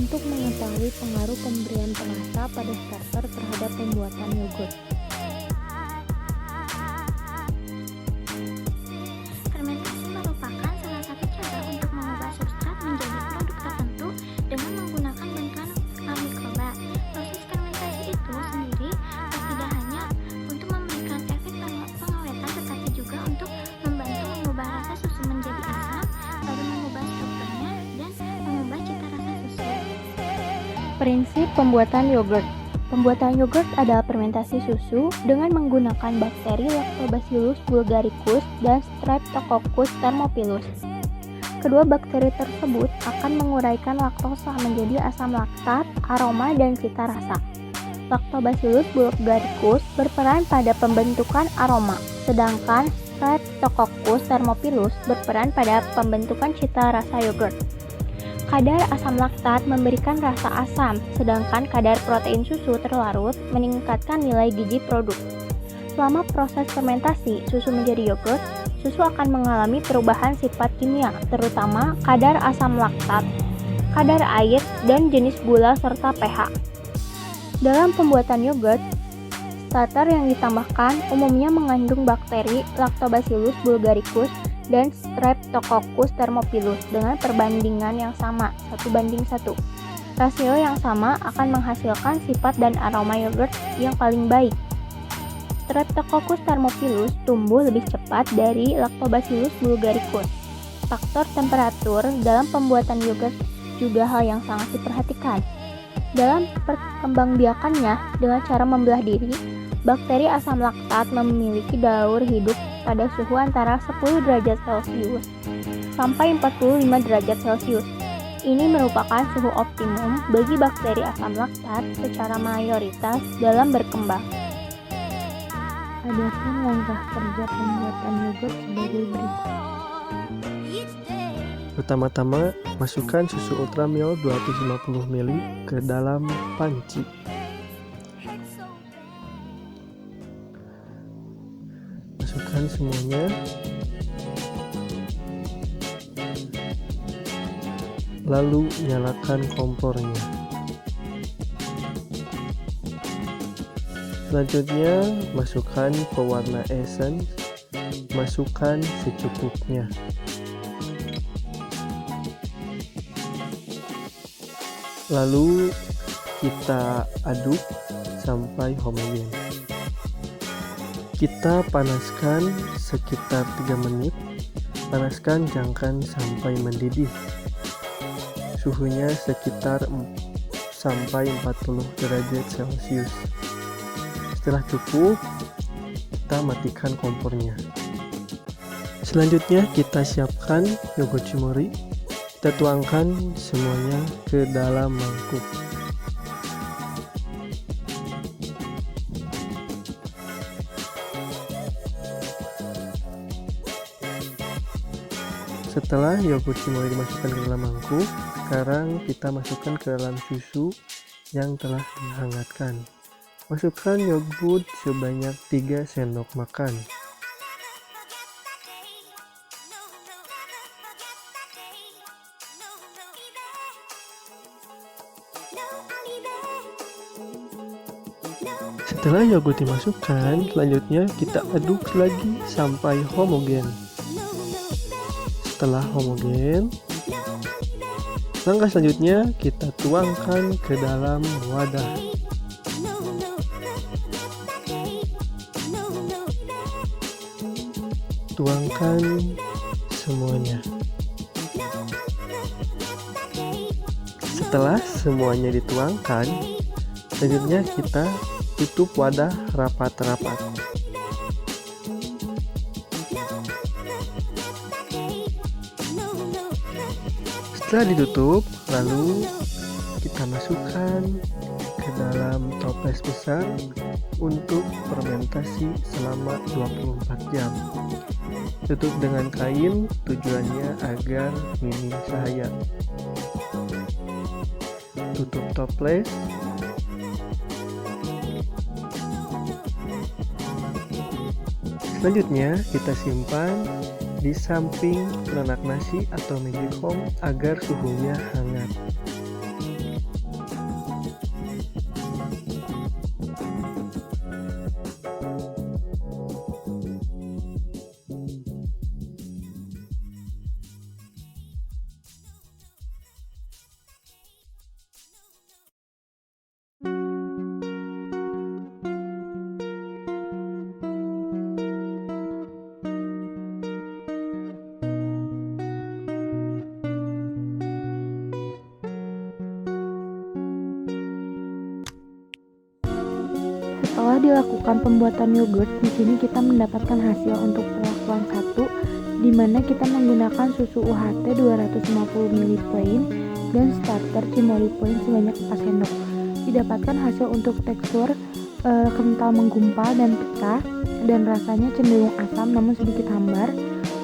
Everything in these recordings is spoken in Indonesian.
untuk mengetahui pengaruh pemberian perasa pada starter terhadap pembuatan yogurt. Fermentasi merupakan salah satu cara untuk mengubah substrat menjadi produk tertentu dengan menggunakan bantuan mikroba. Proses fermentasi itu sendiri tidak hanya untuk memberikan efek pengawetan tetapi juga untuk membantu mengubah rasa susu menjadi asam, lalu mengubah strukturnya dan mengubah cita rasa susu. Prinsip pembuatan yogurt. Pembuatan yogurt adalah fermentasi susu dengan menggunakan bakteri Lactobacillus bulgaricus dan Streptococcus thermophilus. Kedua bakteri tersebut akan menguraikan laktosa menjadi asam laktat, aroma, dan cita rasa. Lactobacillus bulgaricus berperan pada pembentukan aroma, sedangkan Streptococcus thermophilus berperan pada pembentukan cita rasa yogurt. Kadar asam laktat memberikan rasa asam, sedangkan kadar protein susu terlarut meningkatkan nilai gizi produk. Selama proses fermentasi susu menjadi yogurt, susu akan mengalami perubahan sifat kimia, terutama kadar asam laktat, kadar air, dan jenis gula serta pH. Dalam pembuatan yogurt, starter yang ditambahkan umumnya mengandung bakteri Lactobacillus bulgaricus dan Streptococcus thermophilus dengan perbandingan yang sama, 1:1. Rasio yang sama akan menghasilkan sifat dan aroma yogurt yang paling baik. Streptococcus thermophilus tumbuh lebih cepat dari Lactobacillus bulgaricus. Faktor temperatur dalam pembuatan yogurt juga hal yang sangat diperhatikan. Dalam perkembangbiakannya dengan cara membelah diri, bakteri asam laktat memiliki daur hidup pada suhu antara 10 derajat Celcius sampai 45 derajat Celcius. Ini merupakan suhu optimum bagi bakteri asam laktat secara mayoritas dalam berkembang. Adapun langkah kerja pembuatan yogurt sebagai berikut. Pertama-tama, masukkan susu ultramilk 250 ml ke dalam panci. Masukkan semuanya. Lalu nyalakan kompornya. Selanjutnya, masukkan pewarna essence. Masukkan secukupnya. Lalu kita aduk sampai homogen. Kita panaskan sekitar 3 menit. Panaskan jangan sampai mendidih. Suhunya sekitar 40 derajat Celcius. Setelah cukup, kita matikan kompornya. Selanjutnya kita siapkan yogurt cimori. Kita tuangkan semuanya ke dalam mangkuk. Setelah yogurt cimori dimasukkan ke dalam mangkuk, sekarang kita masukkan ke dalam susu yang telah dihangatkan. Masukkan yogurt sebanyak 3 sendok makan. Setelah yogurt dimasukkan, selanjutnya kita aduk lagi sampai homogen. Setelah homogen, langkah selanjutnya kita tuangkan ke dalam wadah. Tuangkan semuanya. Setelah semuanya dituangkan, selanjutnya kita tutup wadah rapat-rapat. Setelah ditutup, lalu kita masukkan ke dalam toples besar untuk fermentasi selama 24 jam. Tutup dengan kain, tujuannya agar minim cahaya. Tutup toples. Selanjutnya kita simpan di samping penanak nasi atau magic home agar suhunya hangat. Setelah dilakukan pembuatan yogurt, di sini kita mendapatkan hasil untuk perlakuan 1, di mana kita menggunakan susu UHT 250 ml plain dan starter Cimory plain sebanyak 4 sendok. Didapatkan hasil untuk tekstur kental menggumpal dan pecah, dan rasanya cenderung asam namun sedikit hambar.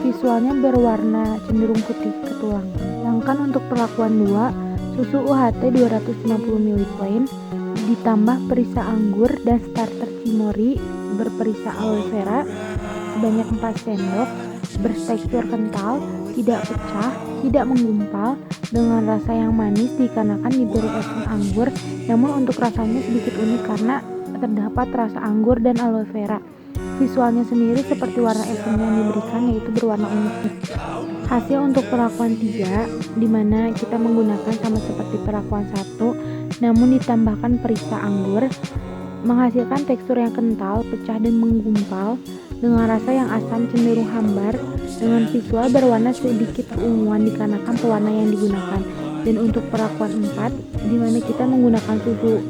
Visualnya berwarna cenderung putih ketulang. Sedangkan untuk perlakuan 2, susu UHT 250 ml plain ditambah perisa anggur dan starter Cimory berperisa aloe vera sebanyak 4 sendok, bertekstur kental, tidak pecah, tidak menggumpal, dengan rasa yang manis dikarenakan diberi esen anggur, namun untuk rasanya sedikit unik karena terdapat rasa anggur dan aloe vera. Visualnya sendiri seperti warna esen yang diberikan, yaitu berwarna unik. Hasil untuk perlakuan 3, di mana kita menggunakan sama seperti perlakuan 1, namun ditambahkan perisa anggur, menghasilkan tekstur yang kental, pecah dan menggumpal, dengan rasa yang asam cenderung hambar, dengan visual berwarna sedikit keunguan dikarenakan pewarna yang digunakan. Dan untuk perlakuan 4, di mana kita menggunakan susu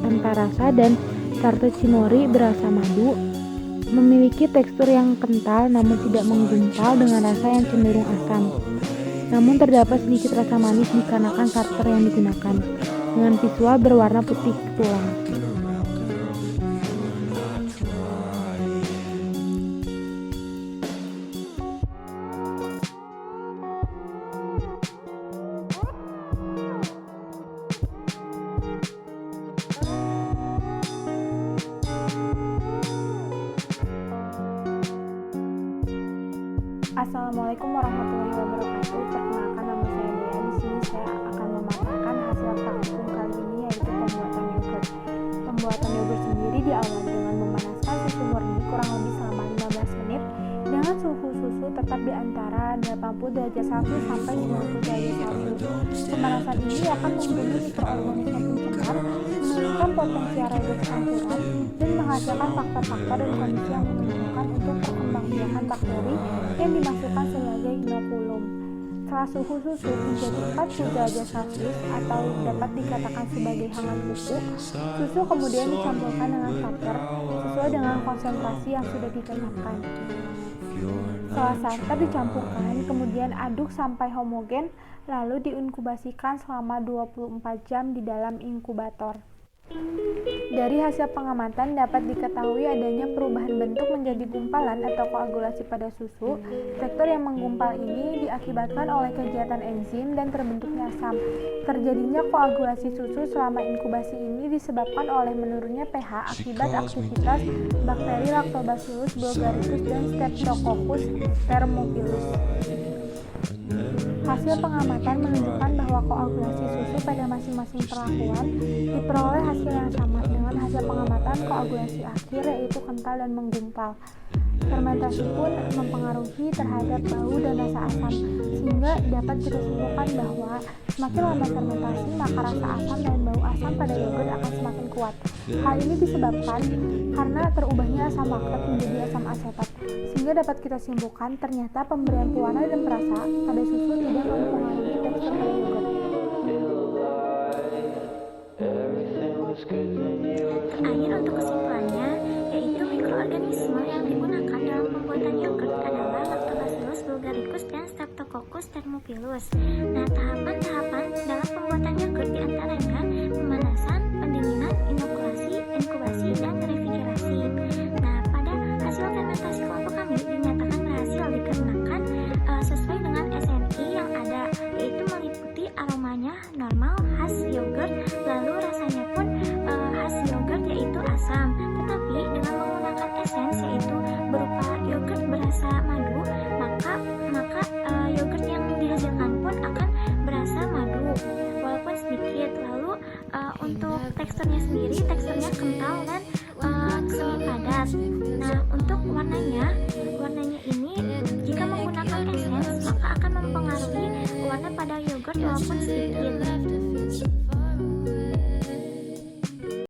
tanpa rasa dan starter Cimory berasa madu, memiliki tekstur yang kental namun tidak menggumpal dengan rasa yang cenderung asam. Namun terdapat sedikit rasa manis dikarenakan starter yang digunakan, dengan visual berwarna putih tulang. Assalamualaikum warahmatullahi wabarakatuh. Perkenalkan, nama saya Dea. Di sini saya akan memaparkan hasil praktikum kali ini, yaitu pembuatan yogurt. Pembuatan yogurt sendiri diawali dengan memanaskan susu murni kurang lebih selama 15 menit dengan suhu susu tetap di antara 80 derajat Celcius sampai 90 derajat Celcius. Pemanasan ini akan membunuh mikroorganisme pencemar, menurunkan potensi reagen campuran, dan menghasilkan faktor-faktor dan kondisi yang memungkinkan untuk perkembangbiakan bakteri yang dimasukkan sebagai inokulum. Setelah suhu susu menjadi 40 derajat Celcius atau dapat dikatakan sebagai hangat buku, susu kemudian dicampurkan dengan starter sesuai dengan konsentrasi yang sudah ditetapkan. Setelah starter dicampurkan, kemudian aduk sampai homogen, lalu diinkubasikan selama 24 jam di dalam inkubator. Dari hasil pengamatan dapat diketahui adanya perubahan bentuk menjadi gumpalan atau koagulasi pada susu. Tekstur yang menggumpal ini diakibatkan oleh kegiatan enzim dan terbentuknya asam. Terjadinya koagulasi susu selama inkubasi ini disebabkan oleh menurunnya pH akibat aktivitas bakteri Lactobacillus bulgaricus dan Streptococcus thermophilus. Hasil pengamatan menunjukkan bahwa koagulasi susu pada masing-masing perlakuan diperoleh hasil yang sama dengan hasil pengamatan koagulasi akhir, yaitu kental dan menggumpal. Fermentasi pun mempengaruhi terhadap bau dan rasa asam, sehingga dapat kita simpulkan bahwa semakin lama fermentasi maka rasa asam dan bau asam pada yogurt akan semakin kuat. Hal ini disebabkan karena terubahnya asam laktat menjadi asam asetat, sehingga dapat kita simpulkan ternyata pemberian pewarna dan perasa pada susu tidak mempengaruhi tekstur pada yogurt. Terakhir untuk kesimpulannya, yaitu mikroorganisme yang digunakan dalam pembuatan yogurt adalah Lactobacillus bulgaricus dan Streptococcus thermophilus. Nah, tahapan-tahapan dalam pembuatan yogurt diantaranya pemanasan, pendinginan, inokulasi, inkubasi, dan refrigerasi.